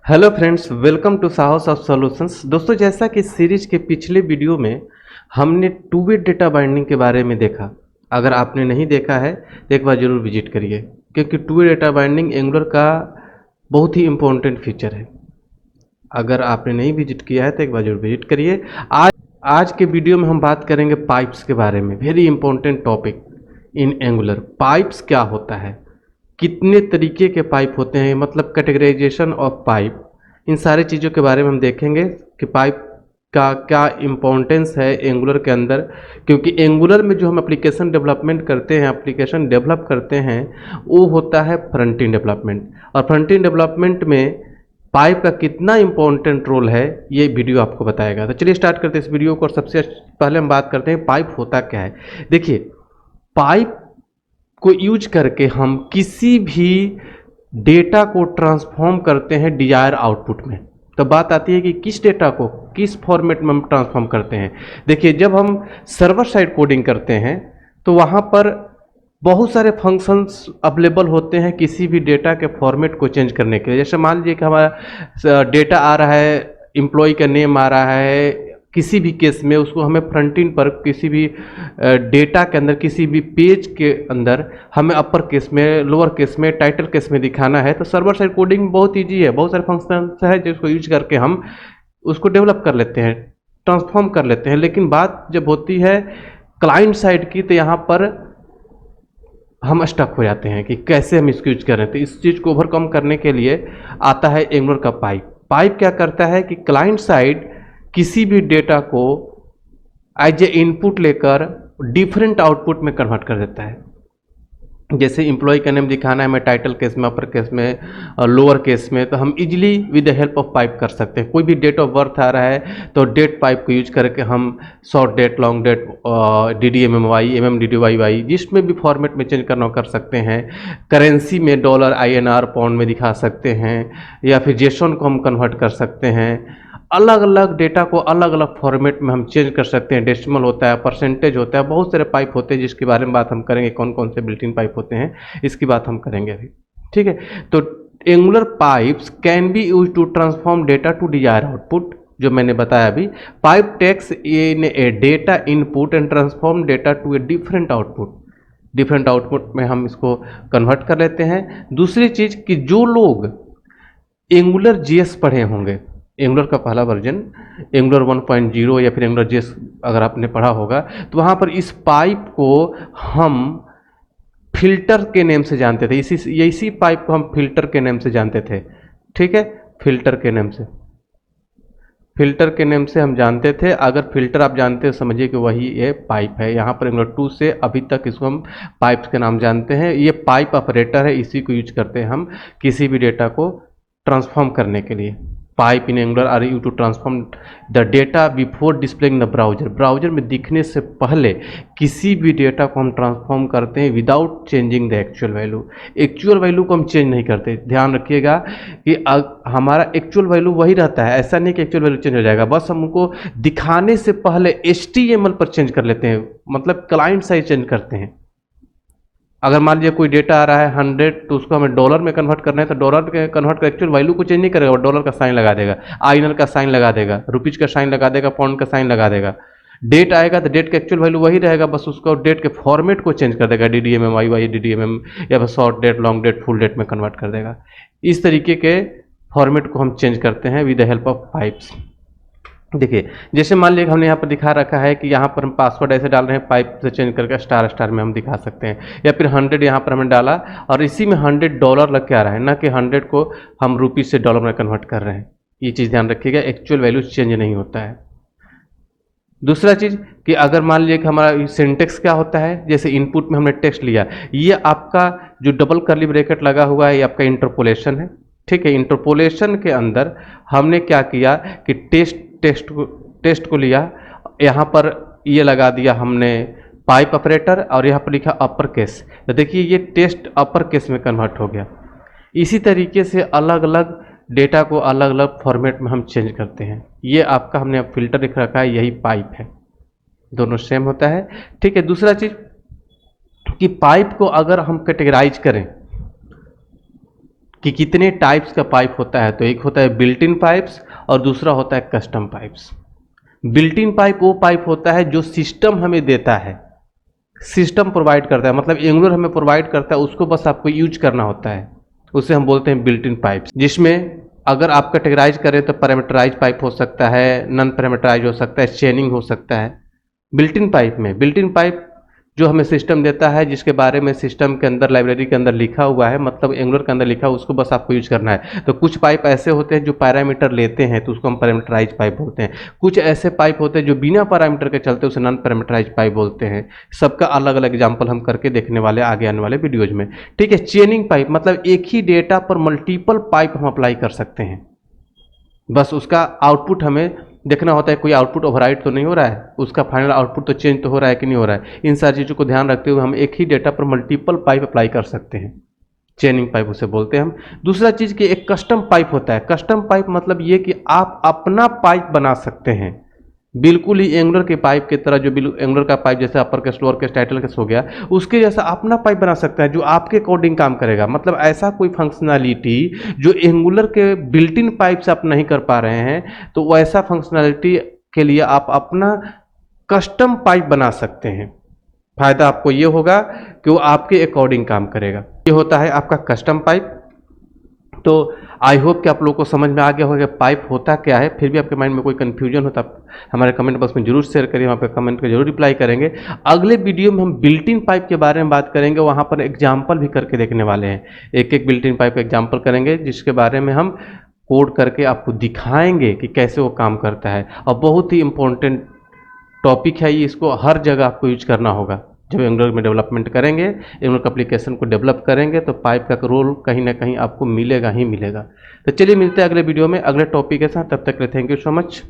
Hello friends, welcome to साहस of solutions. दोस्तों, जैसा कि सीरीज के पिछले वीडियो में हमने टू वे डेटा बाइंडिंग के बारे में देखा। अगर आपने नहीं देखा है तो एक बार ज़रूर विजिट करिए, क्योंकि two way data binding angular का बहुत ही इम्पोर्टेंट फीचर है। अगर आपने नहीं विजिट किया है तो एक बार जरूर विजिट करिए। आज के वीडियो में हम बात करेंगे पाइप्स के बारे में। Very important topic in angular. Pipes क्या होता है, कितने तरीके के पाइप होते हैं, मतलब कैटेगराइजेशन ऑफ पाइप, इन सारी चीज़ों के बारे में हम देखेंगे कि पाइप का क्या इम्पोर्टेंस है एंगुलर के अंदर। क्योंकि एंगुलर में जो हम एप्लीकेशन डेवलपमेंट करते हैं, एप्लीकेशन डेवलप करते हैं, वो होता है फ्रंट एंड डेवलपमेंट। और फ्रंट एंड डेवलपमेंट में पाइप का कितना इम्पोर्टेंट रोल है, ये वीडियो आपको बताएगा। तो चलिए स्टार्ट करते हैं इस वीडियो को। और सबसे पहले हम बात करते हैं पाइप होता क्या है। देखिए, पाइप को यूज करके हम किसी भी डेटा को ट्रांसफॉर्म करते हैं डिजायर आउटपुट में। तो बात आती है कि किस डेटा को किस फॉर्मेट में हम ट्रांसफॉर्म करते हैं। देखिए, जब हम सर्वर साइड कोडिंग करते हैं तो वहाँ पर बहुत सारे फंक्शंस अवेलेबल होते हैं किसी भी डेटा के फॉर्मेट को चेंज करने के लिए। जैसे मान लीजिए कि हमारा डेटा आ रहा है, एम्प्लॉय का नेम आ रहा है, किसी भी केस में उसको हमें फ्रंट एंड पर किसी भी डेटा के अंदर, किसी भी पेज के अंदर हमें अपर केस में, लोअर केस में, टाइटल केस में दिखाना है। तो सर्वर साइड कोडिंग बहुत ईजी है, बहुत सारे फंक्शंस है जिसको यूज करके हम उसको डेवलप कर लेते हैं, ट्रांसफॉर्म कर लेते हैं। लेकिन बात जब होती है क्लाइंट साइड की, तो यहाँ पर हम स्टक हो जाते हैं कि कैसे हम इसको यूज करें। तो इस चीज़ को ओवरकम करने के लिए आता है एंगुलर का पाइप। पाइप क्या करता है कि क्लाइंट साइड किसी भी डेटा को एज ए इनपुट लेकर डिफरेंट आउटपुट में कन्वर्ट कर देता है। जैसे एम्प्लॉय का नेम दिखाना है हमें टाइटल केस में, अपर केस में, लोअर केस में, तो हम easily with the help of pipe कर सकते हैं। कोई भी डेट ऑफ बर्थ आ रहा है तो डेट पाइप को यूज करके हम short date, long date, DDMMY, MMDDYY, जिसमें भी फॉर्मेट में चेंज करना कर सकते हैं। करेंसी में डॉलर, INR, पाउंड में दिखा सकते हैं, या फिर जेसन को हम कन्वर्ट कर सकते हैं। अलग अलग डेटा को अलग अलग फॉर्मेट में हम चेंज कर सकते हैं। डेसिमल होता है, परसेंटेज होता है, बहुत सारे पाइप होते हैं जिसके बारे में बात हम करेंगे। कौन कौन से बिल्ट इन पाइप होते हैं इसकी बात हम करेंगे अभी, ठीक है। तो Angular pipes can be use to transform data to desire output, जो मैंने बताया अभी। Pipe takes in a data input and transform data to a different output. Different output में हम इसको कन्वर्ट कर लेते हैं। दूसरी चीज कि जो लोग एंगुलर जीएस पढ़े होंगे, एंगुलर का पहला वर्जन एंगुलर 1.0 या फिर एंगुलर जेस अगर आपने पढ़ा होगा, तो वहाँ पर इस पाइप को हम फिल्टर के नेम से जानते थे। इसी पाइप को हम फिल्टर के नेम से जानते थे, ठीक है। फिल्टर के नेम से, फिल्टर के नेम से हम जानते थे। अगर फिल्टर आप जानते हो, समझिए कि वही ये पाइप है। यहाँ पर एंगुलर 2 से अभी तक इसको हम पाइप्स के नाम जानते हैं। ये पाइप ऑपरेटर है, इसी को यूज करते हैं हम किसी भी डेटा को ट्रांसफॉर्म करने के लिए। Pipe in Angular are use to transform the data before displaying the browser. Browser में दिखने से पहले किसी भी डेटा को हम ट्रांसफॉर्म करते हैं without changing the actual value. Actual value को हम चेंज नहीं करते। ध्यान रखिएगा कि हमारा एक्चुअल वैल्यू वही रहता है। ऐसा नहीं कि एक्चुअल वैल्यू चेंज हो जाएगा, बस हमको दिखाने से पहले HTML पर चेंज कर लेते हैं, मतलब क्लाइंट साइड चेंज करते हैं। अगर मान लीजिए कोई डेटा आ रहा है 100, तो उसको हमें डॉलर में कन्वर्ट करना है, तो डॉलर के कन्वर्ट कर एक्चुअल वैल्यू को चेंज नहीं करेगा, डॉलर का साइन लगा देगा, INR का साइन लगा देगा, रुपीज का साइन लगा देगा, पाउंड का साइन लगा देगा। डेट आएगा तो डेट का एक्चुअल वैल्यू वही रहेगा, बस उसको डेट के फॉर्मेट को चेंज कर देगा, DDMMY, DDMM, या फिर short date, long date, full date में कन्वर्ट कर देगा। इस तरीके के फॉर्मेट को हम चेंज करते हैं with the help of pipes. देखिए, जैसे मान लीजिए हमने यहाँ पर दिखा रखा है कि यहाँ पर हम पासवर्ड ऐसे डाल रहे हैं, पाइप से चेंज करके स्टार स्टार में हम दिखा सकते हैं। या फिर 100 यहाँ पर हमने डाला और इसी में $100 लग के आ रहा है, ना कि 100 को हम रुपीज से डॉलर में कन्वर्ट कर रहे हैं। ये चीज़ ध्यान रखिएगा, एक्चुअल वैल्यू चेंज नहीं होता है। दूसरा चीज़ कि अगर मान लीजिए कि हमारा सिंटेक्स क्या होता है, जैसे इनपुट में हमने टेक्स्ट लिया, ये आपका जो डबल कर्ली ब्रैकेट लगा हुआ है, ये आपका इंटरपोलेशन है, ठीक है। इंटरपोलेशन के अंदर हमने क्या किया कि टेस्ट को लिया, यहाँ पर ये लगा दिया हमने पाइप ऑपरेटर, और यहाँ पर लिखा अपर केस। तो देखिए ये टेस्ट अपर केस में कन्वर्ट हो गया। इसी तरीके से अलग अलग डेटा को अलग अलग फॉर्मेट में हम चेंज करते हैं। ये आपका हमने अब फिल्टर लिख रखा है, यही पाइप है, दोनों सेम होता है, ठीक है। दूसरा चीज कि पाइप को अगर हम कैटेगराइज करें कि कितने टाइप्स का पाइप होता है। तो एक होता है बिल्ट इन पाइप्स और दूसरा होता है custom pipes. Built in pipe वो पाइप होता है जो सिस्टम हमें देता है, सिस्टम प्रोवाइड करता है, मतलब एंगुलर हमें प्रोवाइड करता है, उसको बस आपको यूज करना होता है, उसे हम बोलते हैं बिल्ट इन पाइप्स। जिसमें अगर आप कैटेगराइज करें तो पैरामीटराइज पाइप हो सकता है, नॉन पैरामीटराइज हो सकता है, चेनिंग हो सकता है। बिल्ट इन पाइप में बिल्ट इन पाइप जो हमें सिस्टम देता है, जिसके बारे में सिस्टम के अंदर लाइब्रेरी के अंदर लिखा हुआ है, मतलब एंगुलर के अंदर लिखा हुआ, उसको बस आपको यूज करना है। तो कुछ पाइप ऐसे होते हैं जो पैरामीटर लेते हैं, तो उसको हम पैरामीटराइज पाइप बोलते हैं। कुछ ऐसे पाइप होते हैं जो बिना पैरामीटर के चलते, उसे नॉन पैरामीटराइज पाइप बोलते हैं। सबका अलग अलग एग्जाम्पल हम करके देखने वाले आगे आने वाले वीडियोज में। ठीक है। चेनिंग पाइप मतलब एक ही डेटा पर मल्टीपल पाइप हम अप्लाई कर सकते हैं, बस उसका आउटपुट हमें देखना होता है, कोई आउटपुट ओवरराइट तो नहीं हो रहा है, उसका फाइनल आउटपुट तो चेंज तो हो रहा है कि नहीं हो रहा है। इन सारी चीज़ों को ध्यान रखते हुए हम एक ही डेटा पर मल्टीपल पाइप अप्लाई कर सकते हैं, चेनिंग पाइप उसे बोलते हैं हम। दूसरा चीज़ कि एक कस्टम पाइप होता है। कस्टम पाइप मतलब ये कि आप अपना पाइप बना सकते हैं, बिल्कुल ही एंगुलर के पाइप की तरह। जो एंगुलर का पाइप जैसे upper case, lower case, title case हो गया, उसके जैसा अपना पाइप बना सकता है जो आपके अकॉर्डिंग काम करेगा। मतलब ऐसा कोई फंक्शनैलिटी जो एंगुलर के बिल्ट इन पाइप से आप नहीं कर पा रहे हैं, तो वैसा फंक्शनैलिटी के लिए आप अपना कस्टम पाइप बना सकते हैं। फायदा आपको ये होगा कि वो आपके अकॉर्डिंग काम करेगा। ये होता है आपका कस्टम पाइप। तो आई होप कि आप लोगों को समझ में आ गया होगा पाइप होता क्या है। फिर भी आपके माइंड में कोई कन्फ्यूजन होता आप हमारे कमेंट बॉक्स में जरूर शेयर करिए, वहाँ पे कमेंट को जरूर रिप्लाई करेंगे। अगले वीडियो में हम बिल्ट इन पाइप के बारे में बात करेंगे, वहाँ पर एग्जाम्पल भी करके देखने वाले हैं। एक एक बिल्ट इन पाइप का एग्जाम्पल करेंगे, जिसके बारे में हम कोड करके आपको दिखाएंगे कि कैसे वो काम करता है। और बहुत ही इंपॉर्टेंट टॉपिक है ये, इसको हर जगह आपको यूज करना होगा। जब एंगुलर में डेवलपमेंट करेंगे, एंगुलर का एप्लीकेशन को डेवलप करेंगे, तो पाइप का रोल कहीं ना कहीं आपको मिलेगा ही मिलेगा। तो चलिए मिलते हैं अगले वीडियो में अगले टॉपिक के साथ। तब तक के लिए थैंक यू सो मच।